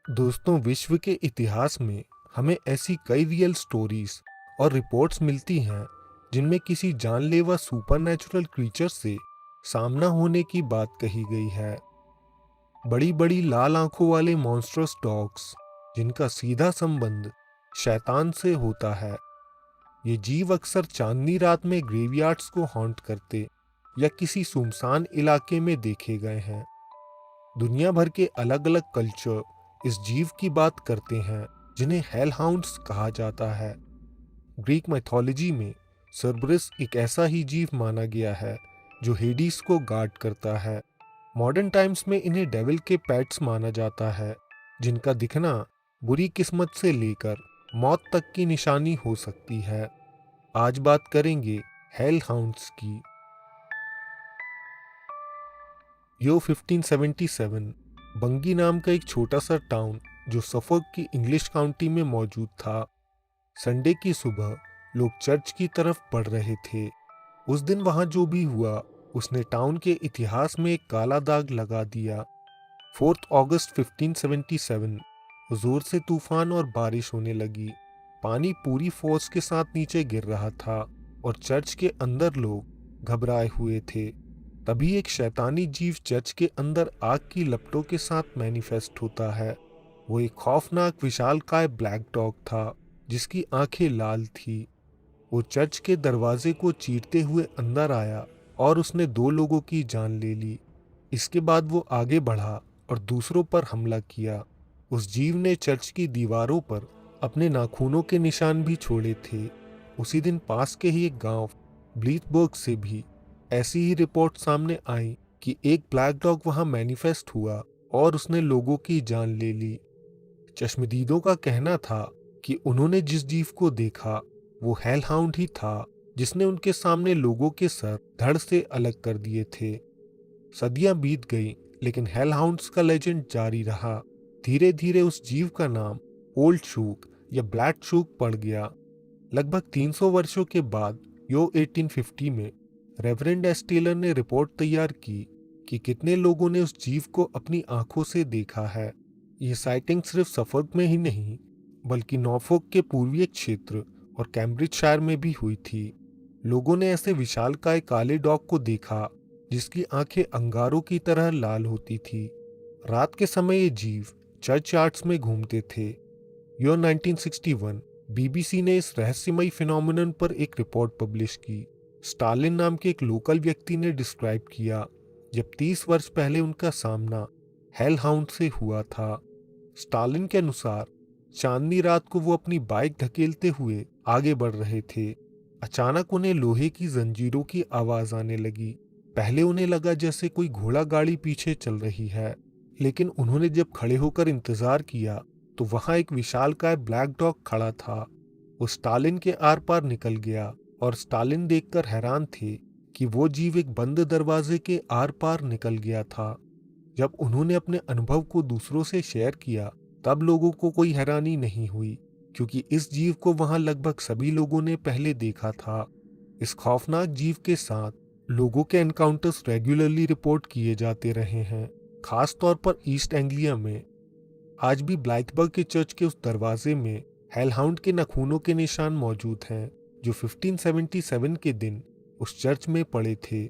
दोस्तों, विश्व के इतिहास में हमें ऐसी कई रियल स्टोरीज और रिपोर्ट्स मिलती हैं जिनमें किसी जानलेवा सुपरनैचुरल क्रीचर से सामना होने की बात कही गई है। बड़ी बड़ी लाल आंखों वाले मॉन्स्ट्रस डॉग्स जिनका सीधा संबंध शैतान से होता है। ये जीव अक्सर चांदनी रात में ग्रेवयार्ड्स को हॉन्ट करते या किसी सुनसान इलाके में देखे गए हैं। दुनिया भर के अलग अलग कल्चर इस जीव की बात करते हैं जिन्हें हेल हाउंड्स कहा जाता है। ग्रीक मैथोलॉजी में सर्बरस एक ऐसा ही जीव माना गया है जो हेडिस को गार्ड करता है। मॉडर्न टाइम्स में इन्हें डेविल के पेट्स माना जाता है जिनका दिखना बुरी किस्मत से लेकर मौत तक की निशानी हो सकती है। आज बात करेंगे हेल हाउंड्स की। यो 1577 बंगी नाम का एक छोटा सा टाउन जो सफोक की इंग्लिश काउंटी में मौजूद था। संडे की सुबह लोग चर्च की तरफ बढ़ रहे थे। उस दिन वहां जो भी हुआ उसने टाउन के इतिहास में एक काला दाग लगा दिया। 4 अगस्त 1577 जोर से तूफान और बारिश होने लगी। पानी पूरी फोर्स के साथ नीचे गिर रहा था और चर्च के अंदर लोग घबराए हुए थे। तभी एक शैतानी जीव चर्च के अंदर आग की लपटों के साथ मैनिफेस्ट होता है। वो एक खौफनाक विशालकाय ब्लैक डॉग था जिसकी आंखें लाल थी। वो चर्च के दरवाजे को चीरते हुए अंदर आया और उसने 2 लोगों की जान ले ली। इसके बाद वो आगे बढ़ा और दूसरों पर हमला किया। उस जीव ने चर्च की दीवारों पर अपने नाखूनों के निशान भी छोड़े थे। उसी दिन पास के ही एक गांव ब्लीथबर्ग से भी ऐसी ही रिपोर्ट सामने आई कि एक ब्लैक डॉग वहां मैनिफेस्ट हुआ और उसने लोगों की जान ले ली। चश्मदीदों का कहना था कि उन्होंने जिस जीव को देखा वो हेल हाउंड ही था जिसने उनके सामने लोगों के सर धड़ से अलग कर दिए थे। सदियां बीत गई लेकिन हेल हाउंड्स का लेजेंड जारी रहा। धीरे धीरे उस जीव का नाम ओल्ड शूक या ब्लैक शूक पड़ गया। लगभग 300 वर्षों के बाद यो 1850 में रेवरेंड एस टेलर ने रिपोर्ट तैयार की कि कितने लोगों ने उस जीव को अपनी आंखों से देखा है। ये साइटिंग सिर्फ सफोक में ही नहीं बल्कि नॉर्फोक के पूर्वीय क्षेत्र और कैम्ब्रिजशायर में भी हुई थी। लोगों ने ऐसे विशालकाय काले डॉग को देखा जिसकी आंखें अंगारों की तरह लाल होती थी। रात के समय ये जीव चर्च यार्ड्स में घूमते थे। ईयर 1961 बीबीसी ने इस रहस्यमयी फिनोमिनन पर एक रिपोर्ट पब्लिश की। स्टालिन नाम के एक लोकल व्यक्ति ने डिस्क्राइब किया जब 30 वर्ष पहले उनका सामना हेल हाउंड से हुआ था। स्टालिन के अनुसार चांदनी रात को वो अपनी बाइक धकेलते हुए आगे बढ़ रहे थे। अचानक उन्हें लोहे की जंजीरों की आवाज आने लगी। पहले उन्हें लगा जैसे कोई घोड़ा गाड़ी पीछे चल रही है, लेकिन उन्होंने जब खड़े होकर इंतजार किया तो वहां एक विशालकाय ब्लैक डॉग खड़ा था। वो स्टालिन के आर पार निकल गया और स्टालिन देखकर हैरान थे कि वो जीव एक बंद दरवाजे के आर पार निकल गया था। जब उन्होंने अपने अनुभव को दूसरों से शेयर किया तब लोगों को कोई हैरानी नहीं हुई क्योंकि इस जीव को वहां लगभग सभी लोगों ने पहले देखा था। इस खौफनाक जीव के साथ लोगों के एनकाउंटर्स रेगुलरली रिपोर्ट किए जाते रहे हैं, खास तौर पर ईस्ट एंग्लिया में। आज भी ब्लाइथबर्ग के चर्च के उस दरवाजे में हेलहाउंड के नाखूनों के निशान मौजूद हैं जो 1577 के दिन उस चर्च में पड़े थे।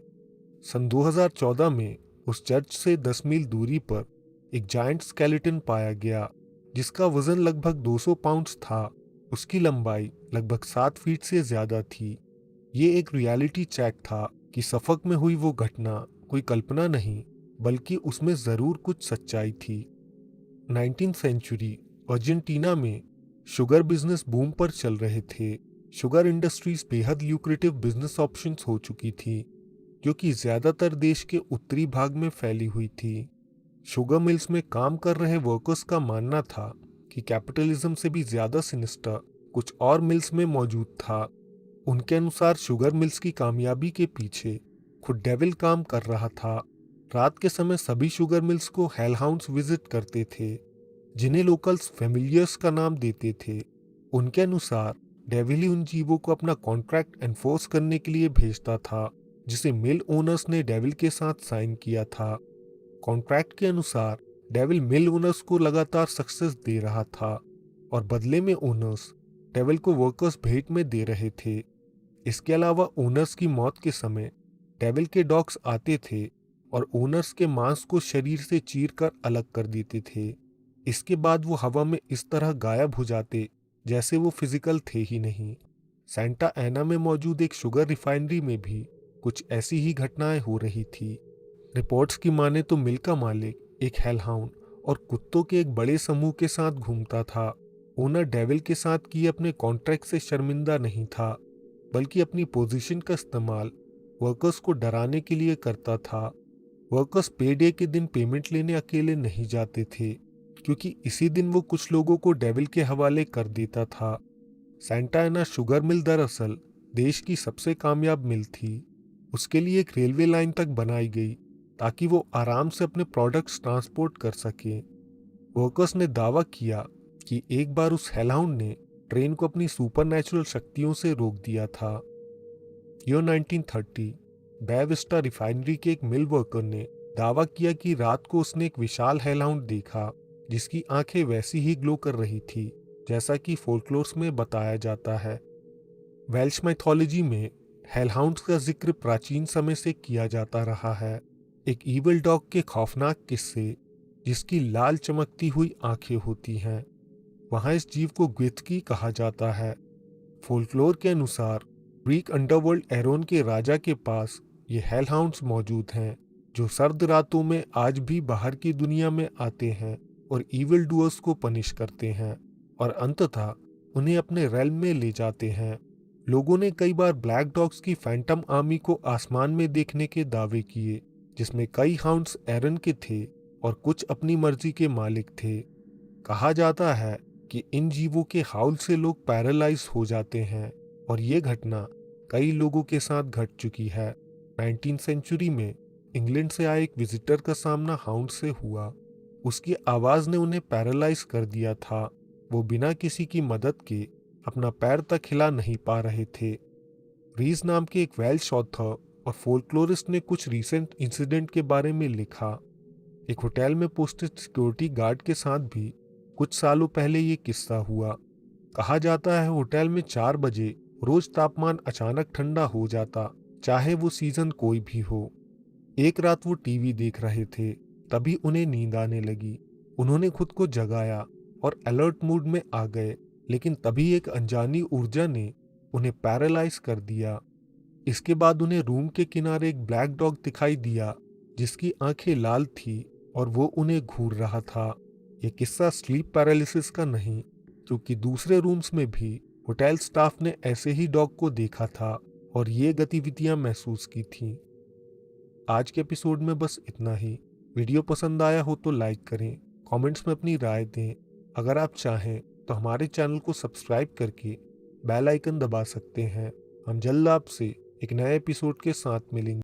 सन 2014 में उस चर्च से 10 मील दूरी पर एक जायंट स्केलेटन पाया गया जिसका वजन लगभग 200 पाउंड्स था। उसकी लंबाई लगभग 7 फीट से ज्यादा थी। ये एक रियलिटी चेक था कि सफक में हुई वो घटना कोई कल्पना नहीं बल्कि उसमें जरूर कुछ सच्चाई थी। 19th सेंचुरी अर्जेंटीना में शुगर बिजनेस बूम पर चल रहे थे। शुगर इंडस्ट्रीज बेहद ल्यूक्रेटिव बिजनेस ऑप्शंस हो चुकी थी जो कि ज्यादातर देश के उत्तरी भाग में फैली हुई थी। शुगर मिल्स में काम कर रहे वर्कर्स का मानना था कि कैपिटलिज्म से भी ज्यादा सिनिस्टर कुछ और मिल्स में मौजूद था। उनके अनुसार शुगर मिल्स की कामयाबी के पीछे खुद डेविल काम कर रहा था। रात के समय सभी शुगर मिल्स को हेलहाउंड्स विजिट करते थे जिन्हें लोकल्स फेमिलियर्स का नाम देते थे। उनके अनुसार डेविल ही उन जीवों को अपना कॉन्ट्रैक्ट एनफोर्स करने के लिए भेजता था जिसे मिल ओनर्स ने डेविल के साथ साइन किया था। कॉन्ट्रैक्ट के अनुसार डेविल मिल ओनर्स को लगातार सक्सेस दे रहा था और बदले में ओनर्स डेविल को वर्कर्स भेंट में दे रहे थे। इसके अलावा ओनर्स की मौत के समय डेविल के डॉग्स आते थे और ओनर्स के मांस को शरीर से चीर कर अलग कर देते थे। इसके बाद वो हवा में इस तरह गायब हो जाते जैसे वो फिजिकल थे ही नहीं। सेंटा एना में मौजूद एक शुगर रिफाइनरी में भी कुछ ऐसी ही घटनाएं हो रही थी। रिपोर्ट्स की माने तो मिल का मालिक एक हेलहाउंड और कुत्तों के एक बड़े समूह के साथ घूमता था। ओनर डेविल के साथ किए अपने कॉन्ट्रैक्ट से शर्मिंदा नहीं था, बल्कि अपनी पोजीशन का इस्तेमाल वर्कर्स को डराने के लिए करता था। वर्कर्स पे डे के दिन पेमेंट लेने अकेले नहीं जाते थे, क्योंकि इसी दिन वो कुछ लोगों को डेविल के हवाले कर देता था। सेंटा एना शुगर मिल दरअसल देश की सबसे कामयाब मिल थी। उसके लिए एक रेलवे लाइन तक बनाई गई ताकि वो आराम से अपने प्रोडक्ट्स ट्रांसपोर्ट कर सके। वर्कर्स ने दावा किया कि एक बार उस हेलहाउंड ने ट्रेन को अपनी सुपरनैचुरल शक्तियों से रोक दिया था। ईयर 1930 बेविस्टा रिफाइनरी के एक मिल वर्कर ने दावा किया कि रात को उसने एक विशाल हेलहाउंड देखा जिसकी आंखें वैसी ही ग्लो कर रही थी जैसा कि फोल्कलोर्स में बताया जाता है। वेल्श माइथोलॉजी में हेलहाउंड्स का जिक्र प्राचीन समय से किया जाता रहा है। एक ईविल डॉग के खौफनाक किस्से जिसकी लाल चमकती हुई आंखें होती हैं। वहां इस जीव को ग्विथकी कहा जाता है। फोल्कलोर के अनुसार ग्रीक अंडरवर्ल्ड एरोन के राजा के पास ये हेलहाउंड्स मौजूद हैं जो सर्द रातों में आज भी बाहर की दुनिया में आते हैं और ईविल डूअर्स को पनिश करते हैं और अंततः उन्हें अपने रेल्म में ले जाते हैं। लोगों ने कई बार ब्लैक डॉग्स की फैंटम आर्मी को आसमान में देखने के दावे किए, जिसमें कई हाउंड्स एरन के थे और कुछ अपनी मर्जी के मालिक थे। कहा जाता है कि इन जीवों के हाउल से लोग पैरालाइज हो जाते हैं और ये घटना कई लोगों के साथ घट चुकी है। 19th सेंचुरी में इंग्लैंड से आए एक विजिटर का सामना हाउंड से हुआ। उसकी आवाज़ ने उन्हें पैरालाइज कर दिया था। वो बिना किसी की मदद के अपना पैर तक हिला नहीं पा रहे थे। रीज नाम के एक वेल्श ऑथर और फोल्कलोरिस्ट ने कुछ रीसेंट इंसिडेंट के बारे में लिखा। एक होटल में पोस्टेड सिक्योरिटी गार्ड के साथ भी कुछ सालों पहले ये किस्सा हुआ। कहा जाता है होटल में 4 बजे रोज तापमान अचानक ठंडा हो जाता, चाहे वो सीजन कोई भी हो। एक रात वो टीवी देख रहे थे, तभी उन्हें नींद आने लगी। उन्होंने खुद को जगाया और अलर्ट मूड में आ गए, लेकिन तभी एक अनजानी ऊर्जा ने उन्हें पैरालाइज कर दिया। इसके बाद उन्हें रूम के किनारे एक ब्लैक डॉग दिखाई दिया जिसकी आंखें लाल थी और वो उन्हें घूर रहा था। ये किस्सा स्लीप पैरालिसिस का नहीं, क्योंकि दूसरे रूम्स में भी होटल स्टाफ ने ऐसे ही डॉग को देखा था और ये गतिविधियां महसूस की थीं। आज के एपिसोड में बस इतना ही। वीडियो पसंद आया हो तो लाइक करें, कमेंट्स में अपनी राय दें। अगर आप चाहें तो हमारे चैनल को सब्सक्राइब करके बेल आइकन दबा सकते हैं। हम जल्द आपसे एक नए एपिसोड के साथ मिलेंगे।